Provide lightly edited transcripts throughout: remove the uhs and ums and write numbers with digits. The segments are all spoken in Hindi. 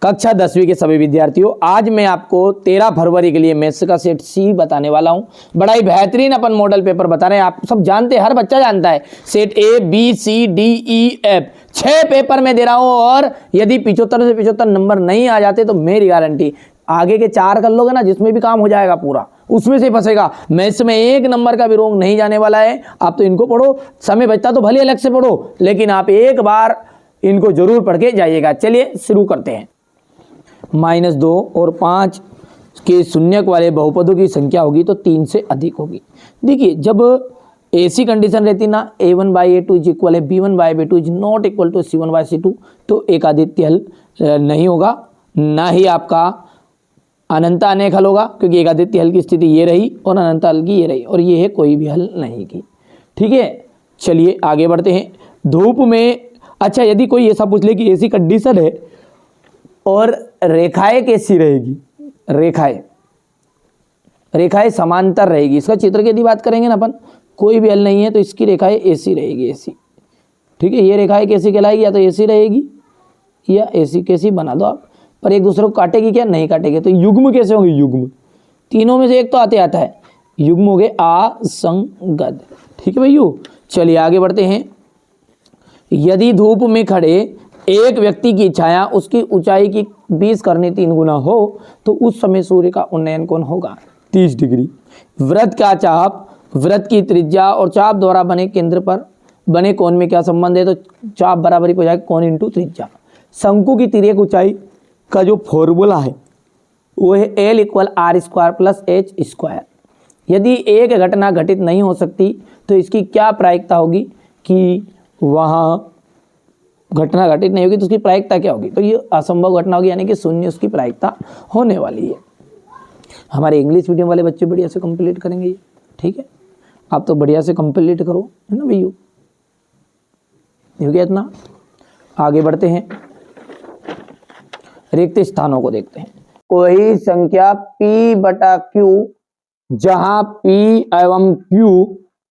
कक्षा 10वीं के सभी विद्यार्थियों, आज मैं आपको 13 फरवरी के लिए मैथ्स का सेट सी बताने वाला हूं। बड़ा ही बेहतरीन अपन मॉडल पेपर बता रहे हैं। आप सब जानते हैं, हर बच्चा जानता है, set A B C D E F 6 paper में दे रहा हूं। और यदि 75 से 75 नंबर नहीं आ जाते तो मेरी गारंटी आगे के 4 कर लोगे ना, जिसमें भी काम हो जाएगा पूरा, उसमें से फंसेगा। मैथ्स में 1 नंबर का भी रोंग नहीं जाने वाला है। आप तो इनको पढ़ो, समय बचता तो भले अलग से पढ़ो, लेकिन आप एक बार इनको जरूर पढ़ के जाइएगा। चलिए शुरू करते हैं। -2 और 5 के शून्यक वाले बहुपदों की संख्या होगी तो 3 से अधिक होगी। देखिए, जब ऐसी कंडीशन रहती ना, a1/a2 इज इक्वल है b1/b2 is not equal to c1/c2, तो एक आदित्य हल नहीं होगा, ना ही आपका अनंत अनेक हल होगा, क्योंकि एक आदित्य हल की स्थिति ये रही और अनंत हल की ये रही, और ये है कोई भी हल नहीं की। ठीक है, चलिए आगे बढ़ते हैं। धूप में, अच्छा, यदि कोई ऐसा पूछ ले कि ऐसी कंडीशन है और रेखाएं कैसी रहेगी, रेखाएं समांतर रहेगी, इसका चित्र की यदि बात करेंगे ना अपन, कोई भी हल नहीं है तो इसकी रेखाएं ऐसी रहेगी, ऐसी। ठीक है, ये रेखाएं कैसी कहलाएगी, या तो ऐसी रहेगी या ऐसी, कैसी बना दो आप, पर एक दूसरे को काटेगी क्या, नहीं काटेगी। तो युग्म कैसे होंगे, युग्म, तीनों में से एक तो आता है, युग्म हो गए असंगत। ठीक है भैया, चलिए आगे बढ़ते हैं। यदि धूप में खड़े एक व्यक्ति की छाया उसकी ऊंचाई की 20 करने 3 गुना हो तो उस समय सूर्य का उन्नयन कोण होगा 30 डिग्री। वृत्त का चाप, वृत्त की त्रिज्या और चाप द्वारा बने केंद्र पर बने कोण में क्या संबंध है, तो चाप बराबरी हो जाएगा कोण इंटू त्रिज्या। शंकु की तिर्यक ऊंचाई का जो फॉर्मूला है वो है L = r² + h²। यदि एक घटना घटित नहीं हो सकती तो इसकी क्या प्रायिकता होगी कि वहाँ घटना घटित नहीं होगी, तो उसकी प्रायिकता क्या होगी, तो ये असंभव घटना होगी, यानी कि 0 उसकी प्रायिकता होने वाली है। हमारे इंग्लिश मीडियम वाले बच्चे बढ़िया से कंप्लीट करेंगे ये। ठीक है, आप तो बढ़िया से कंप्लीट करो, है ना भैया, हो गया इतना। आगे बढ़ते हैं, रिक्त स्थानों को देखते हैं। कोई संख्या p/q जहां p एवं q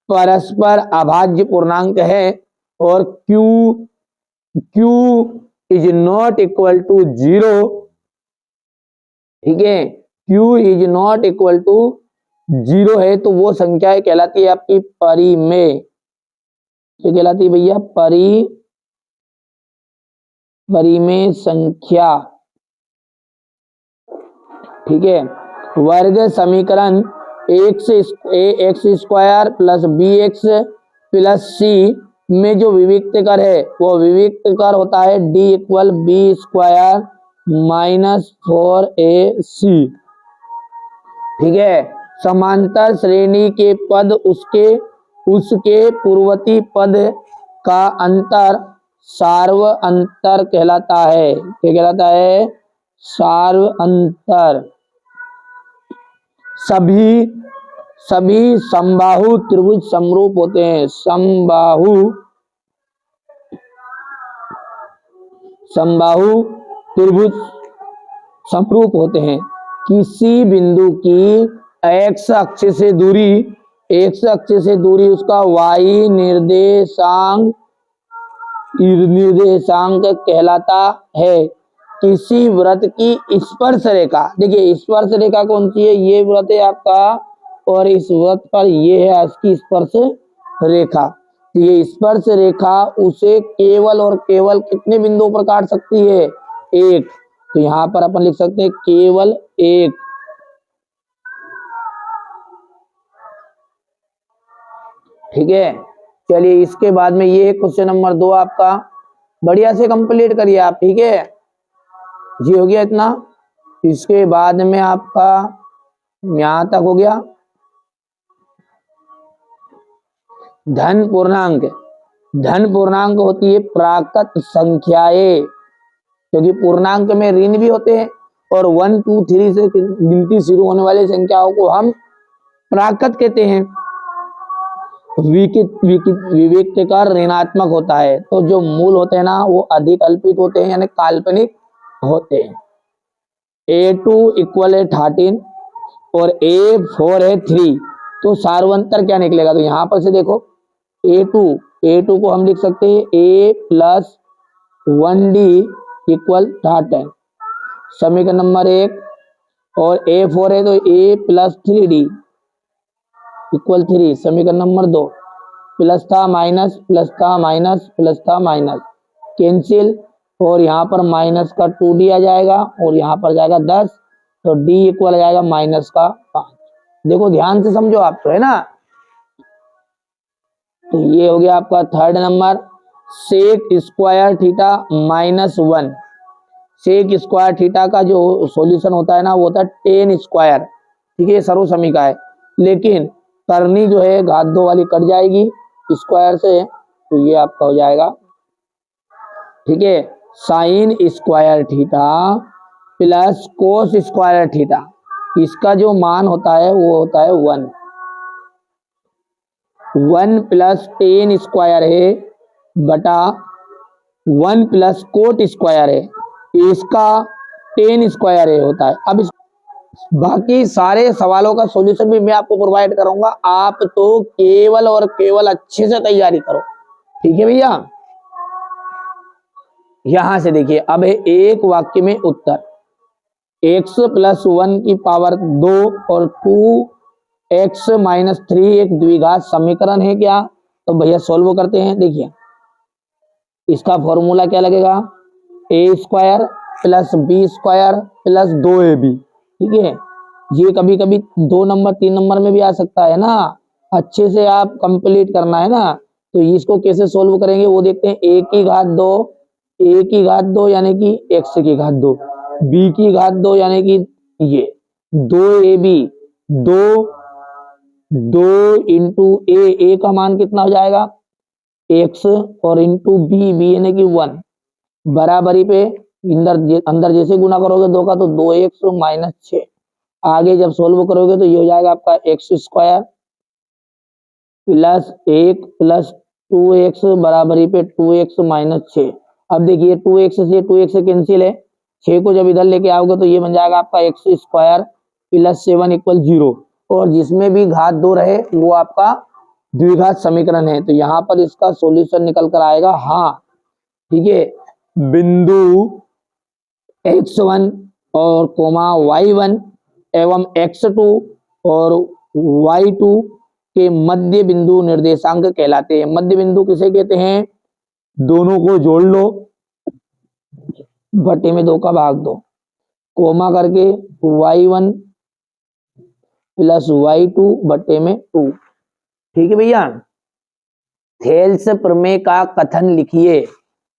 परस्पर अभाज्य पूर्णांक है और q is not equal to 0। ठीक है, q is not equal to 0 है तो वो संख्या कहलाती है आपकी परिमेय। ये कहलाती है भैया परिमेय संख्या। ठीक है, वर्ग समीकरण ax² + bx + c में जो विविक्तकर है वो विविक्तकर होता है d = b² - 4ac। ठीक है, समांतर श्रेणी के पद उसके पूर्ववर्ती पद का अंतर सार्व अंतर कहलाता है। क्या कहलाता है, सार्व अंतर। सभी समबाहु त्रिभुज समरूप होते हैं, समबाहु त्रिभुज समरूप होते हैं। किसी बिंदु की x अक्ष से दूरी उसका y निर्देशांक कहलाता है। किसी वृत्त की स्पर्श रेखा, देखिए स्पर्श रेखा कौन सी है, ये वृत्त है आपका, और इस वृत्त पर ये है इसकी स्पर्श रेखा। ये स्पर्श रेखा उसे केवल और केवल कितने बिंदुओं पर काट सकती है, एक। तो यहां पर अपन लिख सकते हैं केवल एक। ठीक है, चलिए इसके बाद में ये क्वेश्चन नंबर 2 आपका, बढ़िया से कंप्लीट करिए आप। ठीक है जी, हो गया इतना। इसके बाद में आपका यहां तक हो गया। धन पूर्णांक होती है प्राकृत संख्याएं, क्योंकि पूर्णांक में ऋण भी होते हैं, और 1 2 3 से गिनती शुरू होने वाली संख्याओं को हम प्राकृत कहते हैं। विविक्तकर ऋणात्मक होता है, तो जो मूल होते हैं ना वो अधिक अल्पित होते हैं, यानी काल्पनिक होते हैं। a2 = 13 और a4 है 3, तो सार्वंतर क्या निकलेगा, तो यहां पर से देखो a2 को हम लिख सकते हैं a + 1d = 13, समीकरण नंबर 1, और A4 है तो A प्लस 3D इक्वल 3। समीकरण नंबर 2, प्लस था माइनस, प्लस था माइनस, प्लस था माइनस, कैंसिल, और यहाँ पर माइनस का 2D आ जाएगा और यहाँ पर जाएगा 10, तो D इक्वल आ जाएगा माइनस का 5। देखो ध्यान से समझो आप, तो है ना। तो ये हो गया आपका third number. Sec square theta -1, sec square theta का जो सॉल्यूशन होता है ना वो होता है टेन स्क्वायर। ठीक है, सर्व समीका है, लेकिन करनी जो है घात 2 वाली कट जाएगी स्क्वायर से, तो ये आपका हो जाएगा, ठीक है, sine square theta plus cos square theta. इसका जो मान होता है वो होता है 1 प्लस टेन स्क्वायर है बटा 1 प्लस कोट स्क्वायर है, इसका टेन स्क्वायर है होता है। अब इस बाकी सारे सवालों का सॉल्यूशन भी मैं आपको प्रोवाइड करूंगा, आप तो केवल और केवल अच्छे से तैयारी करो। ठीक है भैया, यहां से देखिए, अब है एक वाक्य में उत्तर। x प्लस 1 की पावर 2 और 2x माइनस 3 एक द्विघात समीकरण है क्या? तो भैया सॉल्व करते हैं। देखिए इसका फॉर्मूला क्या लगेगा, a square plus b square plus 2ab। ठीक है, ये कभी कभी 2 नंबर 3 नंबर में भी आ सकता है ना, अच्छे से आप कंप्लीट करना है ना। तो इसको कैसे सोल्व करेंगे वो देखते हैं। ए की घात 2, ए की घात 2 यानी कि एक्स की घात 2, बी की घात 2 यानी कि ये 2ab, 2 इंटू ए का मान कितना हो जाएगा x, और इंटू बी यानी कि 1, बराबरी पे अंदर जैसे गुना करोगे 2 का तो 2x माइनस 6। आगे जब सोल्व करोगे तो ये हो जाएगा आपका x square plus 1 plus 2x बराबरी पे 2x माइनस 6। अब देखिए 2x से कैंसिल है, 6 को जब इधर लेके आओगे तो ये बन जाएगा आपका एक्स स्क्वायर प्लस 7 इक्वल 0, और जिसमें भी घात 2 रहे वो आपका द्विघात समीकरण है। तो यहाँ पर इसका सॉल्यूशन निकल कर आएगा हाँ। ठीक है, बिंदु x1 और कोमा y1 एवं x2 और y2 के मध्य बिंदु निर्देशांक कहलाते हैं। मध्य बिंदु किसे कहते हैं, दोनों को जोड़ लो, बटे में 2 का भाग दो, कोमा करके y1 प्लस y2 बटे में 2। ठीक है भैया, थेल्स प्रमेय का कथन लिखिए।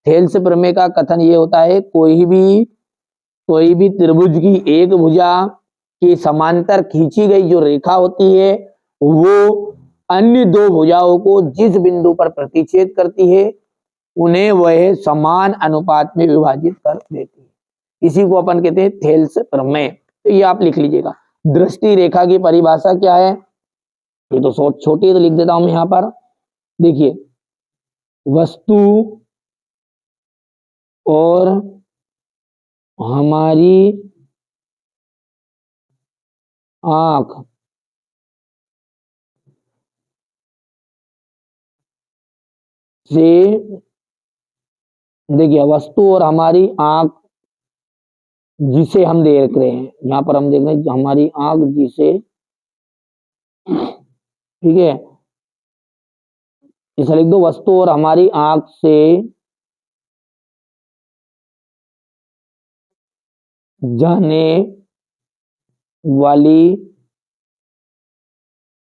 थेल्स प्रमेय का कथन ये होता है, कोई भी त्रिभुज की एक भुजा के समांतर खींची गई जो रेखा होती है वो अन्य 2 भुजाओं को जिस बिंदु पर प्रतिच्छेद करती है उन्हें वह समान अनुपात में विभाजित कर देती है। इसी को अपन कहते हैं थेल्स प्रमेय। तो ये आप लिख लीजिएगा। दृष्टि रेखा की परिभाषा क्या है, ये तो छोटी है तो लिख देता हूं मैं यहाँ पर। देखिए वस्तु और हमारी आंख से, देखिए वस्तु और हमारी आंख जिसे हम देख रहे हैं, यहाँ पर हम देख रहे हैं हमारी आंख जिसे, ठीक है, इसे लिख दो, वस्तु और हमारी आंख से जाने वाली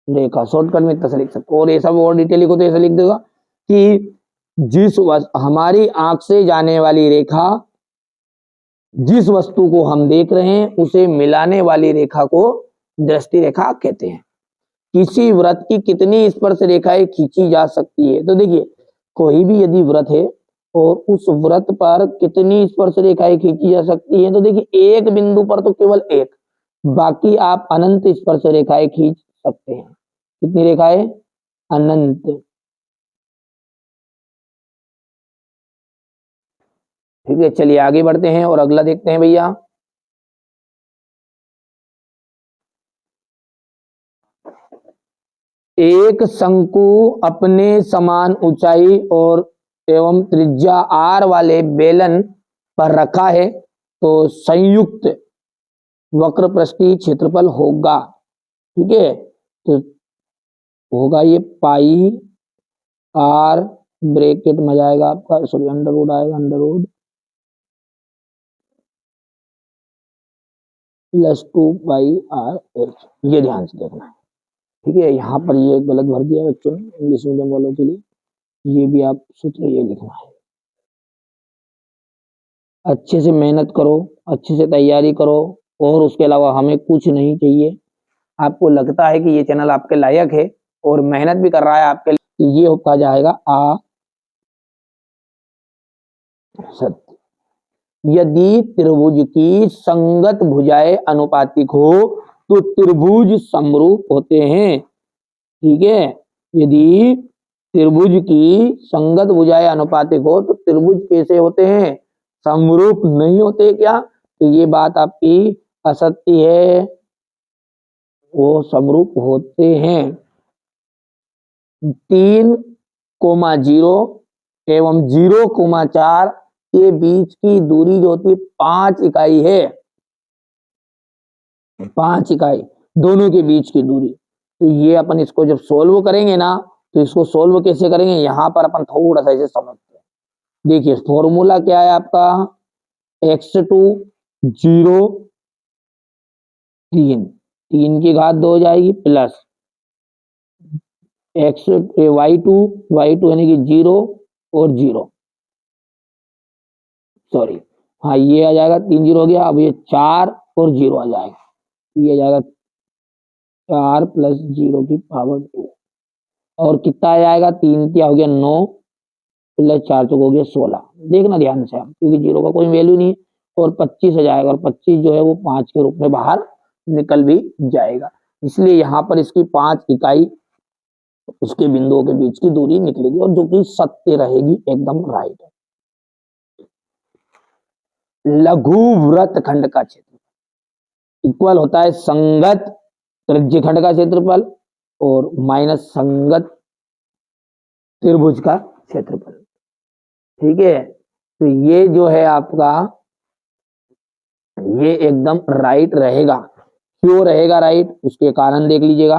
रेखा, शॉर्टकट में इतना से लिख सकते हो। और ये सब और डिटेल लिखो तो ऐसे लिख देगा कि हमारी आंख से जाने वाली रेखा जिस वस्तु को हम देख रहे हैं उसे मिलाने वाली रेखा को दृष्टि रेखा कहते हैं। किसी वृत्त की कितनी स्पर्श रेखाएं खींची जा सकती है, तो देखिए कोई भी यदि वृत्त है और उस वृत्त पर कितनी स्पर्श रेखाएं खींची जा सकती है, तो देखिए एक बिंदु पर तो केवल एक, बाकी आप अनंत स्पर्श रेखाएं खींच सकते हैं। कितनी रेखाएं, अनंत। ठीक है, चलिए आगे बढ़ते हैं और अगला देखते हैं भैया। एक शंकु अपने समान ऊंचाई और एवं त्रिज्या r वाले बेलन पर रखा है तो संयुक्त वक्र पृष्ठीय क्षेत्रफल होगा, ठीक है, तो होगा ये पाई आर ब्रैकेट में जाएगा आपका, सॉरी अंडर रूट आएगा, अंडर रूट प्लस 2 पाई आर एच, ये ध्यान से देखना है, ठीक है। यहाँ पर ये गलत भर दिया बच्चों ने इंग्लिश मीडियम वालों के लिए, ये भी आप सूत्र ये लिखना है। अच्छे से मेहनत करो, अच्छे से तैयारी करो, और उसके अलावा हमें कुछ नहीं चाहिए। आपको लगता है कि ये चैनल आपके लायक है और मेहनत भी कर रहा है आपके लिए, तो ये होता जाएगा आ सत्य। यदि त्रिभुज की संगत भुजाएं अनुपातिक हो तो त्रिभुज समरूप होते हैं, ठीक है। यदि त्रिभुज की संगत भुजाएं अनुपातिक हो तो त्रिभुज कैसे होते हैं, समरूप नहीं होते क्या, तो ये बात आपकी असत्य है, वो समरूप होते हैं। 3,0 एवं 0,4 के बीच की दूरी जो होती है 5 इकाई है, 5 इकाई दोनों के बीच की दूरी। तो ये अपन इसको जब सोल्व करेंगे ना, तो इसको सोल्व कैसे करेंगे, यहां पर अपन थोड़ा सा इसे समझते हैं। देखिए फॉर्मूला क्या है आपका, x2 0 3 की घात 2 हो जाएगी, प्लस y2 यानी कि 0 और 0, सॉरी हाँ ये आ जाएगा, 3 0 हो गया, अब ये 4 और 0 आ जाएगा, ये आ जाएगा 4 प्लस 0 की पावर 2, और कितना आ जाएगा, 3 क्या हो गया 9 प्लस 4 चौक हो गया 16। देखना ध्यान से आप, क्योंकि 0 का कोई वैल्यू नहीं है, और 25 आ जाएगा, और 25 जो है वो 5 के रूप में बाहर निकल भी जाएगा, इसलिए यहाँ पर इसकी 5 इकाई उसके बिंदुओं के बीच की दूरी निकलेगी, और जो कि सत्य रहेगी, एकदम राइट है। लघु वृत्तखंड का क्षेत्रफल इक्वल होता है संगत त्रिज्यखंड का क्षेत्रफल और माइनस संगत त्रिभुज का क्षेत्रफल, ठीक है। तो ये जो है आपका, ये एकदम राइट रहेगा। क्यों रहेगा राइट, उसके कारण देख लीजिएगा,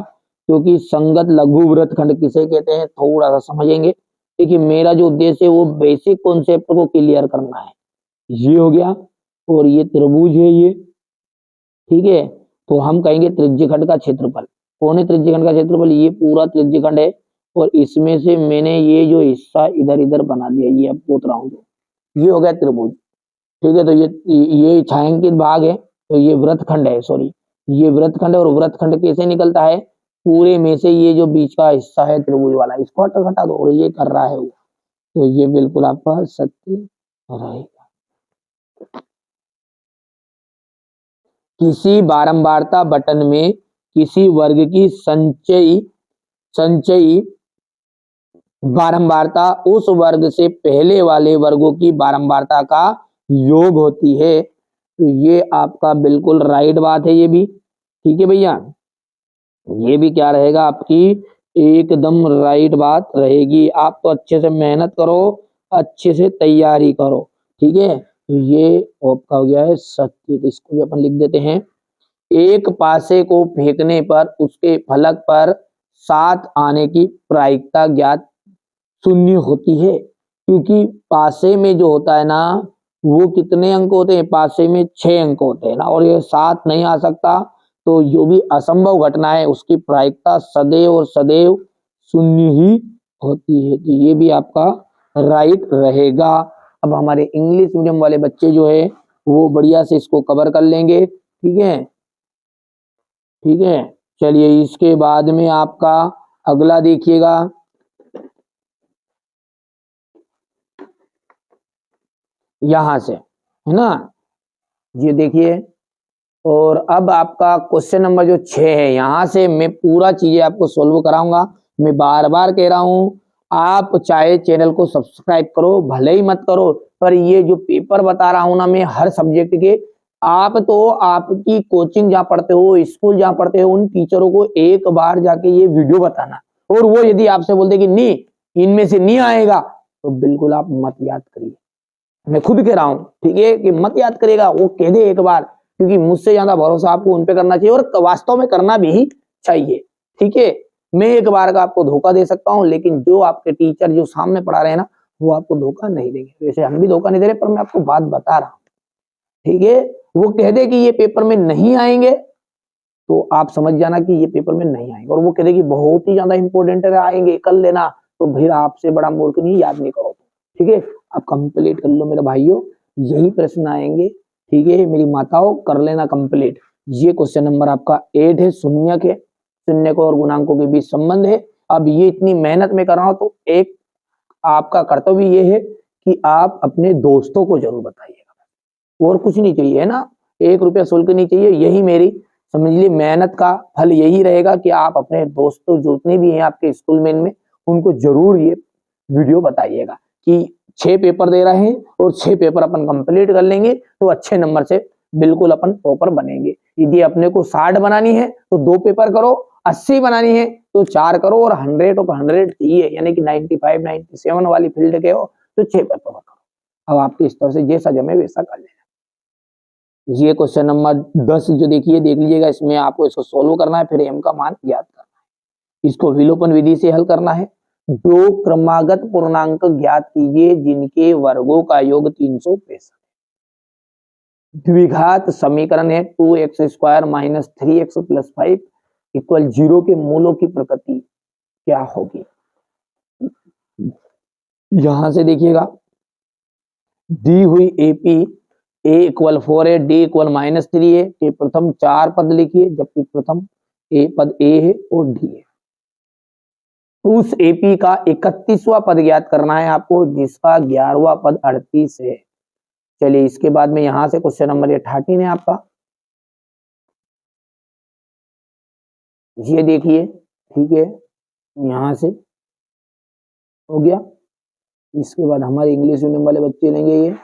क्योंकि संगत लघु वृत्तखंड किसे कहते हैं थोड़ा सा समझेंगे। देखिए मेरा जो उद्देश्य है वो बेसिक कॉन्सेप्ट को क्लियर करना है। ये हो गया, और ये त्रिभुज है ये, ठीक है। तो हम कहेंगे त्रिज्यखंड का क्षेत्रफल, कौन है त्रिज्यखंड का क्षेत्रफल, ये पूरा त्रिज्यखंड है, और इसमें से मैंने ये जो हिस्सा इधर इधर बना दिया, ये अब पोत रहा हूँ, ये हो गया त्रिभुज, ठीक है। तो ये छायांकित भाग है, तो ये वृत्तखंड है, सॉरी ये वृत्तखंड है, और वृत्तखंड कैसे निकलता है, पूरे में से ये जो बीच का हिस्सा है त्रिभुज वाला, इसको हटा दो, और ये कर रहा है वो, तो ये बिल्कुल आपका सत्य रहेगा। किसी बारंबारता बटन में किसी वर्ग की संचयी बारंबारता उस वर्ग से पहले वाले वर्गों की बारंबारता का योग होती है, तो ये आपका बिल्कुल राइट बात है, ये भी ठीक है भैया, ये भी क्या रहेगा आपकी एकदम राइट बात रहेगी। आप तो अच्छे से मेहनत करो, अच्छे से तैयारी करो, ठीक है। तो ये आपका हो गया है सत्य, तो इसको भी अपन लिख देते हैं। एक पासे को फेंकने पर उसके फलक पर 7 आने की प्रायिकता ज्ञात 0 होती है, क्योंकि पासे में जो होता है ना वो कितने अंक होते हैं, पासे में 6 अंक होते हैं ना, और ये 7 नहीं आ सकता, तो जो भी असंभव घटना है उसकी प्रायिकता सदैव और सदैव 0 ही होती है, तो ये भी आपका राइट रहेगा। अब हमारे इंग्लिश मीडियम वाले बच्चे जो है वो बढ़िया से इसको कवर कर लेंगे, ठीक है, ठीक है। चलिए इसके बाद में आपका अगला देखिएगा, यहां से है ना, ये देखिए, और अब आपका क्वेश्चन नंबर जो 6 है, यहां से मैं पूरा चीजें आपको सोल्व कराऊंगा। मैं बार बार कह रहा हूं, आप चाहे चैनल को सब्सक्राइब करो भले ही मत करो, पर ये जो पेपर बता रहा हूं ना मैं हर सब्जेक्ट के, आप तो आपकी कोचिंग जहां पढ़ते हो, स्कूल जहां पढ़ते हो, उन टीचरों को एक बार जाके ये वीडियो बताना, और वो यदि आपसे बोलते कि नहीं इनमें से नहीं आएगा, तो बिल्कुल आप मत याद करिए, मैं खुद कह रहा हूं, ठीक है, कि मत याद करेगा, वो कह दे एक बार, क्योंकि मुझसे ज्यादा भरोसा आपको उन पे करना चाहिए और वास्तव में करना भी चाहिए। ठीक है, मैं एक बार का आपको धोखा दे सकता हूं, लेकिन जो आपके टीचर जो सामने पढ़ा रहे हैं ना, वो आपको धोखा नहीं देंगे। वैसे हम भी धोखा नहीं दे रहे, पर मैं आपको बात बता रहा हूं। ठीक है, वो कह दे कि ये पेपर में नहीं आएंगे, तो आप समझ जाना कि ये पेपर में नहीं आएंगे, और वो कह दे कि बहुत ही ज्यादा इंपॉर्टेंट है, आएंगे कर लेना, तो फिर आपसे बड़ा मूर्ख नहीं, याद नहीं करो। ठीक है, आप कंप्लीट कर लो मेरे भाइयों, यही प्रश्न आएंगे। ठीक है मेरी माताओं, कर लेना कंप्लीट। ये क्वेश्चन नंबर आपका 8 है, शून्य के, शून्य को और गुणांकों के बीच संबंध है। अब ये इतनी मेहनत में कर रहा हूं, तो एक आपका कर्तव्य ये है कि आप अपने दोस्तों को जरूर बताइएगा, और कुछ नहीं चाहिए, है ना, 1 रुपया शुल्क नहीं चाहिए। यही मेरी समझ लीजिए मेहनत का फल यही रहेगा कि आप अपने दोस्तों जितने भी हैं आपके स्कूल में इनमें, उनको जरूर ये वीडियो बताइएगा कि 6 पेपर दे रहे हैं और 6 पेपर अपन कंप्लीट कर लेंगे तो अच्छे नंबर से बिल्कुल अपन टॉपर बनेंगे। यदि अपने को 60 बनानी है तो 2 पेपर करो, 80 बनानी है तो 4 करो, और 100 ऑफ 100 चाहिए, यानी कि 95 97 वाली फील्ड के हो तो 6 पेपर करो। अब आपके स्तर से जैसा जमे वैसा कर लेना। ये क्वेश्चन नंबर 10 जो देखिए, देख लीजिएगा, इसमें आपको इसको सोल्व करना है, फिर m का मान ज्ञात करना है। इसको विलोपन विधि से हल करना है। 2 क्रमागत पूर्णांक ज्ञात कीजिए जिनके वर्गों का योग 365। द्विघात समीकरण है 2x² minus 3x plus 5 equal 0 के मूलों की प्रकृति क्या होगी। यहां से देखिएगा, दी हुई एपी ए इक्वल 4 है, डी इक्वल -3 है, ये प्रथम 4 पद लिखिए, जबकि प्रथम ए पद ए है और डी है। उस एपी का 31वां पद ज्ञात करना है आपको, जिसका 11वां पद 38 है। चलिए इसके बाद में यहां से क्वेश्चन नंबर 18 है आपका, ये देखिए। ठीक है, यहां से हो गया। इसके बाद हमारे इंग्लिश मीडियम वाले बच्चे लेंगे, ये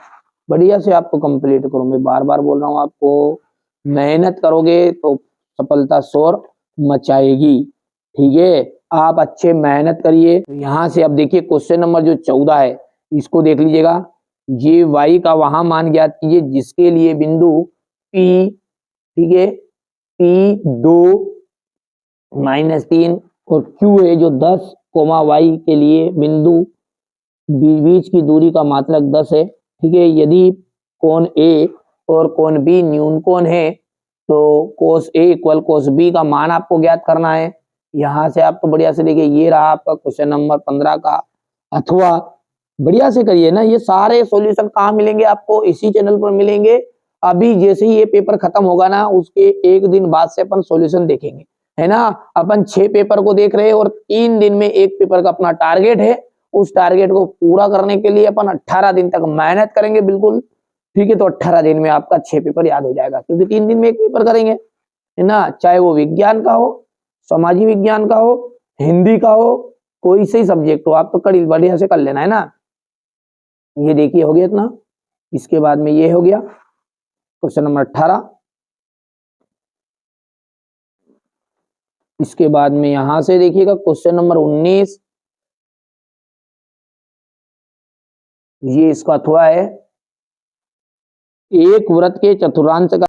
बढ़िया से आपको कंप्लीट करो। मैं बार बार बोल रहा हूँ आपको, मेहनत करोगे तो सफलता शोर मचाएगी। ठीक है, आप अच्छे मेहनत करिए। तो यहाँ से अब देखिए क्वेश्चन नंबर जो 14 है, इसको देख लीजिएगा। ये y का वहां मान ज्ञात कीजिए जिसके लिए बिंदु P, ठीक है, P2 -3 और Q है जो 10, y के लिए बिंदु बीच की दूरी का मात्रक 10 है। ठीक है, यदि कोण A और कोण B न्यून कोण है तो cos A equal cos B का मान आपको ज्ञात करना है। यहां से आपको बढ़िया से देखिए, ये रहा आपका क्वेश्चन नंबर 15 का, अथवा बढ़िया से करिए ना। ये सारे सॉल्यूशन कहाँ मिलेंगे आपको, इसी चैनल पर मिलेंगे। अभी जैसे ही ये पेपर खत्म होगा ना, उसके 1 दिन बाद से अपन सॉल्यूशन देखेंगे, है ना। अपन 6 पेपर को देख रहे हैं और 3 दिन में 1 पेपर का अपना टारगेट है। उस टारगेट को पूरा करने के लिए अपन 18 दिन तक मेहनत करेंगे बिल्कुल। ठीक है, तो 18 दिन में आपका 6 पेपर याद हो जाएगा, क्योंकि 3 दिन में 1 पेपर करेंगे, है ना। चाहे वो विज्ञान का हो, सामाजिक विज्ञान का हो, हिंदी का हो, कोई सही सब्जेक्ट हो, आप तो कड़ी बढ़िया से कर लेना, है ना। ये देखिए हो गया इतना। इसके बाद में ये हो गया क्वेश्चन नंबर 18। इसके बाद में यहां से देखिएगा क्वेश्चन नंबर 19, ये इसका अथवा है, एक वृत्त के चतुर्थांश का